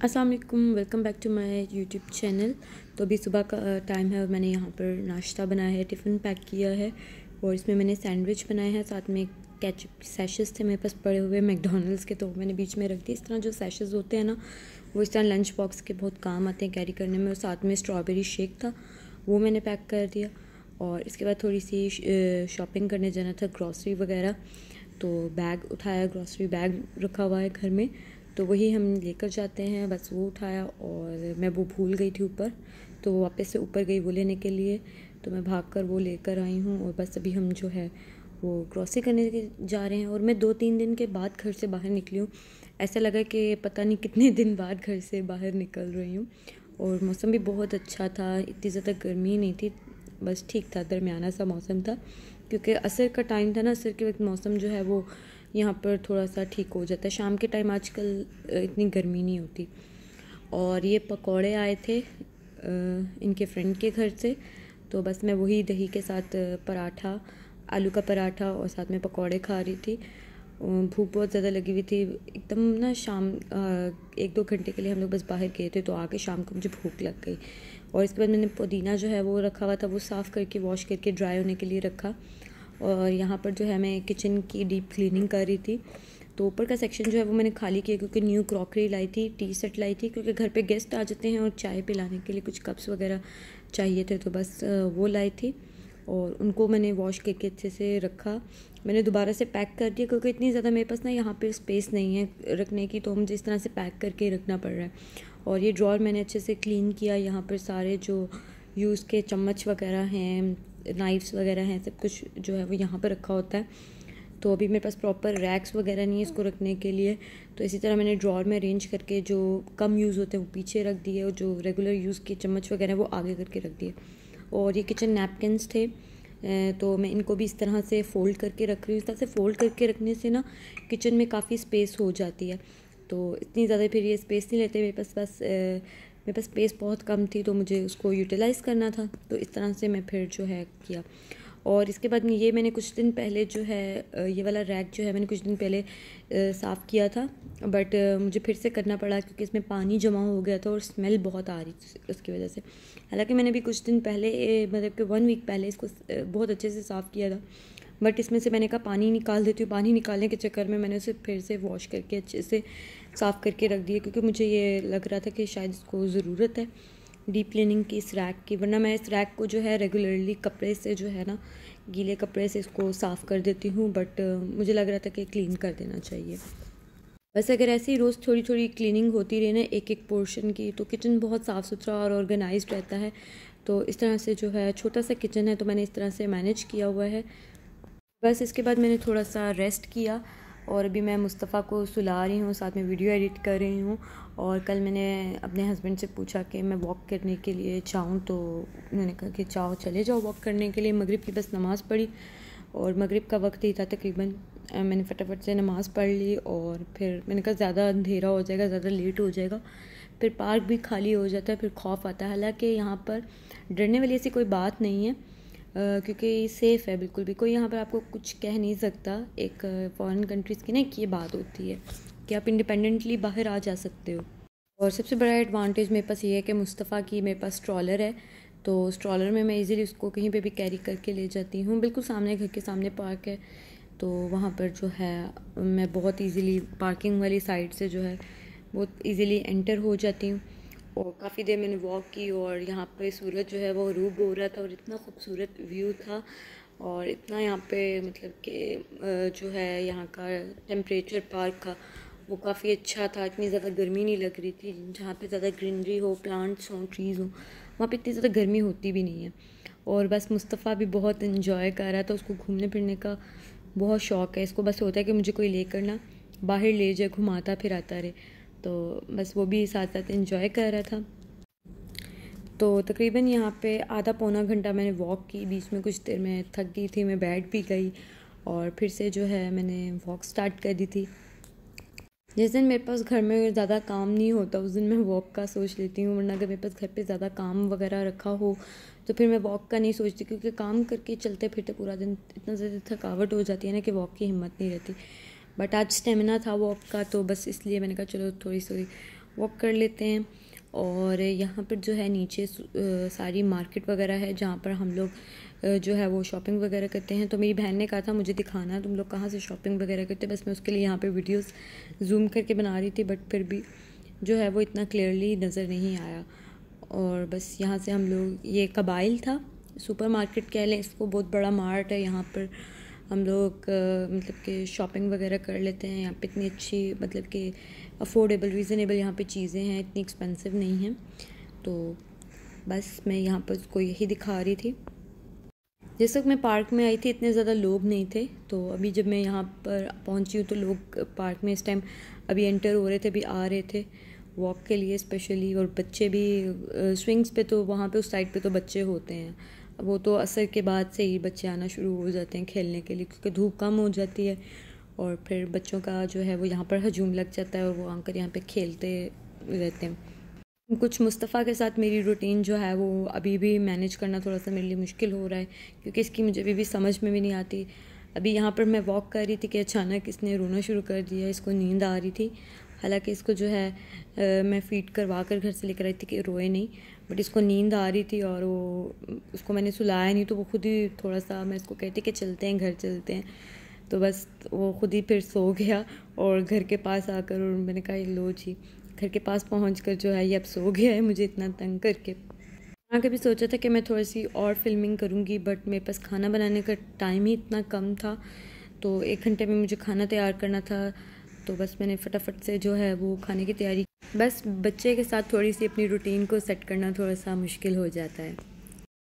अस्सलाम वालेकुम, welcome back to my YouTube channel. तो अभी सुबह का टाइम है और मैंने यहाँ पर नाश्ता बनाया है, टिफ़िन पैक किया है और इसमें मैंने सैंडविच बनाए हैं। साथ में केचप सैशेस थे मेरे पास पड़े हुए मैकडॉनल्ड्स के, तो मैंने बीच में रख दिए। इस तरह जो सैशेस होते हैं ना, वो इस तरह लंच बॉक्स के बहुत काम आते हैं कैरी करने में। और साथ में स्ट्रॉबेरी शेक था, वो मैंने पैक कर दिया। और इसके बाद थोड़ी सी शॉपिंग करने जाना था, ग्रॉसरी वगैरह, तो बैग उठाया, ग्रॉसरी बैग रखा हुआ है घर में, तो वही हम लेकर जाते हैं। बस वो उठाया और मैं वो भूल गई थी ऊपर, तो वापस से ऊपर गई वो लेने के लिए, तो मैं भागकर वो लेकर आई हूँ। और बस अभी हम जो है वो ग्रॉसरी करने के जा रहे हैं। और मैं 2-3 दिन के बाद घर से बाहर निकली हूँ। ऐसा लगा कि पता नहीं कितने दिन बाद घर से बाहर निकल रही हूँ। और मौसम भी बहुत अच्छा था, इतनी ज़्यादा गर्मी नहीं थी, बस ठीक था, दरमियाना सा मौसम था। क्योंकि असर का टाइम था ना, असर के वक्त मौसम जो है वो यहाँ पर थोड़ा सा ठीक हो जाता है। शाम के टाइम आजकल इतनी गर्मी नहीं होती। और ये पकौड़े आए थे इनके फ्रेंड के घर से, तो बस मैं वही दही के साथ पराठा, आलू का पराठा और साथ में पकौड़े खा रही थी। भूख बहुत ज़्यादा लगी हुई थी एकदम ना। शाम 1-2 घंटे के लिए हम लोग बस बाहर गए थे, तो आके शाम को मुझे भूख लग गई। और इसके बाद मैंने पुदीना जो है वो रखा हुआ था, वो साफ़ करके वॉश करके ड्राई होने के लिए रखा। और यहाँ पर जो है मैं किचन की डीप क्लीनिंग कर रही थी, तो ऊपर का सेक्शन जो है वो मैंने खाली किया, क्योंकि न्यू क्रॉकरी लाई थी, टी सेट लाई थी, क्योंकि घर पे गेस्ट आ जाते हैं और चाय पिलाने के लिए कुछ कप्स वगैरह चाहिए थे, तो बस वो लाई थी। और उनको मैंने वॉश करके अच्छे से रखा। मैंने दोबारा से पैक कर दिया, क्योंकि इतनी ज़्यादा मेरे पास ना यहाँ पे स्पेस नहीं है रखने की, तो मुझे इस तरह से पैक करके रखना पड़ रहा है। और ये ड्रॉर मैंने अच्छे से क्लीन किया। यहाँ पर सारे जो यूज़ के चम्मच वगैरह हैं, नाइफ्स वगैरह हैं, सब कुछ जो है वो यहाँ पर रखा होता है। तो अभी मेरे पास प्रॉपर रैक्स वगैरह नहीं है इसको रखने के लिए, तो इसी तरह मैंने ड्रॉर में अरेंज करके जो कम यूज़ होते हैं वो पीछे रख दिए, और जो रेगुलर यूज़ के चम्मच वगैरह वो आगे करके रख दिए। और ये किचन नैपकिन्स थे, तो मैं इनको भी इस तरह से फ़ोल्ड करके रख रही हूँ। इस तरह से फ़ोल्ड करके रखने से ना किचन में काफ़ी स्पेस हो जाती है, तो इतनी ज़्यादा फिर ये स्पेस नहीं लेते। मेरे पास स्पेस बहुत कम थी, तो मुझे उसको यूटिलाइज़ करना था, तो इस तरह से मैं फिर जो है किया। और इसके बाद ये मैंने कुछ दिन पहले जो है ये वाला रैक जो है मैंने कुछ दिन पहले साफ़ किया था, बट मुझे फिर से करना पड़ा, क्योंकि इसमें पानी जमा हो गया था और स्मेल बहुत आ रही थी उसकी वजह से। हालांकि मैंने भी कुछ दिन पहले मतलब कि 1 वीक पहले इसको बहुत अच्छे से साफ़ किया था, बट इसमें से मैंने कहा पानी निकाल देती हूँ। पानी निकालने के चक्कर में मैंने उसे फिर से वॉश करके अच्छे से साफ़ करके रख दिया, क्योंकि मुझे ये लग रहा था कि शायद इसको ज़रूरत है डीप क्लीनिंग की इस रैक की। वरना मैं इस रैक को जो है रेगुलरली कपड़े से जो है ना, गीले कपड़े से इसको साफ़ कर देती हूँ, बट मुझे लग रहा था कि क्लीन कर देना चाहिए। बस अगर ऐसे ही रोज़ थोड़ी थोड़ी क्लीनिंग होती रहे ना एक एक पोर्शन की, तो किचन बहुत साफ़ सुथरा और ऑर्गेनाइज्ड रहता है। तो इस तरह से जो है छोटा सा किचन है, तो मैंने इस तरह से मैनेज किया हुआ है। बस इसके बाद मैंने थोड़ा सा रेस्ट किया और अभी मैं मुस्तफ़ा को सुला रही हूँ, साथ में वीडियो एडिट कर रही हूँ। और कल मैंने अपने हस्बैंड से पूछा कि मैं वॉक करने के लिए चाहूँ, तो उन्होंने कहा कि चाहो चले जाओ वॉक करने के लिए। मगरिब की बस नमाज़ पढ़ी और मगरिब का वक्त ही था तकरीबन, मैंने फटाफट से नमाज़ पढ़ ली। और फिर मैंने कहा ज़्यादा अंधेरा हो जाएगा, ज़्यादा लेट हो जाएगा, फिर पार्क भी खाली हो जाता है, फिर खौफ आता है। हालांकि यहाँ पर डरने वाली ऐसी कोई बात नहीं है, क्योंकि सेफ़ है बिल्कुल भी, कोई यहाँ पर आपको कुछ कह नहीं सकता। एक फॉरेन कंट्रीज़ की ना एक ये बात होती है कि आप इंडिपेंडेंटली बाहर आ जा सकते हो। और सबसे बड़ा एडवांटेज मेरे पास ये है कि मुस्तफ़ा की मेरे पास स्ट्रॉलर है, तो स्ट्रॉलर में मैं इजीली उसको कहीं पे भी कैरी करके ले जाती हूँ। बिल्कुल सामने, घर के सामने पार्क है, तो वहाँ पर जो है मैं बहुत इजीली पार्किंग वाली साइड से जो है बहुत इजीली एंटर हो जाती हूँ। और काफ़ी देर मैंने वॉक की और यहाँ पे सूरज जो है वो ग़रूब हो रहा था और इतना खूबसूरत व्यू था। और इतना यहाँ पे मतलब कि जो है यहाँ का टेम्परेचर पार्क का वो काफ़ी अच्छा था, इतनी ज़्यादा गर्मी नहीं लग रही थी। जहाँ पे ज़्यादा ग्रीनरी हो, प्लांट्स हों, ट्रीज़ हों, वहाँ पे इतनी ज़्यादा गर्मी होती भी नहीं है। और बस मुस्तफ़ा भी बहुत इन्जॉय कर रहा था, उसको घूमने फिरने का बहुत शौक़ है। इसको बस होता है कि मुझे कोई लेकर ना बाहर ले जाए, घुमाता फिराता रहे, तो बस वो भी साथ साथ इन्जॉय कर रहा था। तो तकरीबन यहाँ पे आधा पौना घंटा मैंने वॉक की, बीच में कुछ देर मैं थक गई थी, मैं बैठ भी गई और फिर से जो है मैंने वॉक स्टार्ट कर दी थी। जिस दिन मेरे पास घर में ज़्यादा काम नहीं होता उस दिन मैं वॉक का सोच लेती हूँ, वरना अगर मेरे पास घर पे ज़्यादा काम वगैरह रखा हो तो फिर मैं वॉक का नहीं सोचती, क्योंकि काम करके चलते फिरते पूरा दिन इतना ज़्यादा थकावट हो जाती है ना कि वॉक की हिम्मत नहीं रहती। बट आज स्टेमिना था वॉक का, तो बस इसलिए मैंने कहा चलो थोड़ी सी वॉक कर लेते हैं। और यहाँ पर जो है नीचे सारी मार्केट वगैरह है जहाँ पर हम लोग जो है वो शॉपिंग वगैरह करते हैं। तो मेरी बहन ने कहा था मुझे दिखाना तुम लोग कहाँ से शॉपिंग वगैरह करते हैं, बस मैं उसके लिए यहाँ पे वीडियोस जूम करके बना रही थी, बट फिर भी जो है वो इतना क्लियरली नज़र नहीं आया। और बस यहाँ से हम लोग, ये कबाइल था, सुपर मार्केट कह लें इसको, बहुत बड़ा मार्ट है यहाँ पर। हम लोग मतलब कि शॉपिंग वगैरह कर लेते हैं यहाँ पे। इतनी अच्छी मतलब कि अफोर्डेबल रीज़नेबल यहाँ पे चीज़ें हैं, इतनी एक्सपेंसिव नहीं हैं। तो बस मैं यहाँ पर उसको यही दिखा रही थी। जिस वक्त मैं पार्क में आई थी इतने ज़्यादा लोग नहीं थे, तो अभी जब मैं यहाँ पर पहुँची हूँ तो लोग पार्क में इस टाइम अभी एंटर हो रहे थे, अभी आ रहे थे वॉक के लिए स्पेशली। और बच्चे भी स्विंग्स पे, तो वहाँ पे उस साइड पे तो बच्चे होते हैं, वो तो असर के बाद से ही बच्चे आना शुरू हो जाते हैं खेलने के लिए, क्योंकि धूप कम हो जाती है और फिर बच्चों का जो है वो यहाँ पर हजूम लग जाता है और वो आकर यहाँ पे खेलते रहते हैं। कुछ मुस्तफ़ा के साथ मेरी रूटीन जो है वो अभी भी मैनेज करना थोड़ा सा मेरे लिए मुश्किल हो रहा है, क्योंकि इसकी मुझे अभी भी समझ में भी नहीं आती। अभी यहाँ पर मैं वॉक कर रही थी कि अचानक इसने रोना शुरू कर दिया, इसको नींद आ रही थी। हालांकि इसको जो है मैं फ़ीड करवा कर घर से लेकर आई थी कि रोए नहीं, बट इसको नींद आ रही थी और वो उसको मैंने सुलाया नहीं, तो वो खुद ही थोड़ा सा, मैं इसको कहती कि चलते हैं घर चलते हैं, तो बस वो खुद ही फिर सो गया। और घर के पास आकर और मैंने कहा लो जी, घर के पास पहुंचकर जो है ये अब सो गया है मुझे इतना तंग करके। हाँ, कभी सोचा था कि मैं थोड़ी सी और फिल्मिंग करूँगी, बट मेरे पास खाना बनाने का टाइम ही इतना कम था, तो 1 घंटे में मुझे खाना तैयार करना था। तो बस मैंने फटाफट से जो है वो खाने की तैयारी। बस बच्चे के साथ थोड़ी सी अपनी रूटीन को सेट करना थोड़ा सा मुश्किल हो जाता है।